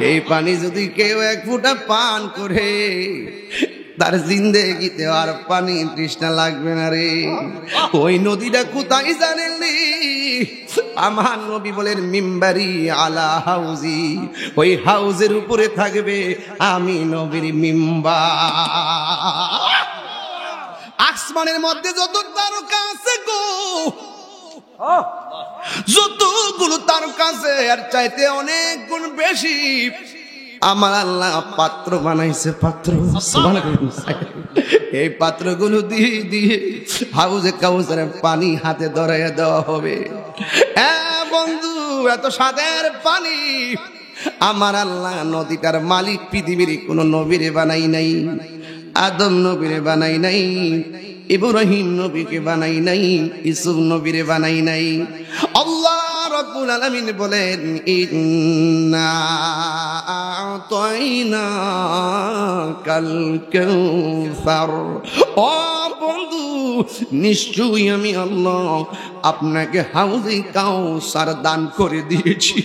এই পানি যদি কেউ এক ফোঁটা পান করে তার জিন্দেগিতে আর পানি তৃষ্ণা লাগবে না রে। ওই নদীটা কোথায় জানেননি? আমার নবী বলেন মিম্বারি আলা হাউজি, ওই হাউজের উপরে থাকবে আমি নবীর মিম্বার। আসমানের মধ্যে যত তারকা আছে গো, যতগুলো তারকা আছে আর চাইতে অনেক গুণ বেশি আমার আল্লাহ পাত্র বানাইছে। পাত্র, এই পাত্রগুলো দিয়ে দিয়ে হাউজে কাউসারের পানি হাতে ধরাইয়া দেওয়া হবে। বন্ধু, এত স্বাদের পানি আমার আল্লাহ নদীটার মালিক পৃথিবীর কোন নবীরে বানাই নাই, আদম নবীরে বানাই নাই, ইব্রাহিম নবীকে বানাই নাই, ইউসুফ নবীরে বানাই নাই। আল্লাহ রাব্বুল আলামিন বলেন ইন্না আ'তাইনাকাল কাউসার। ও বন্ধু, নিশ্চয়ই আমি আল্লাহ আপনাকে হাউজে কাউসার দান করে দিয়েছি।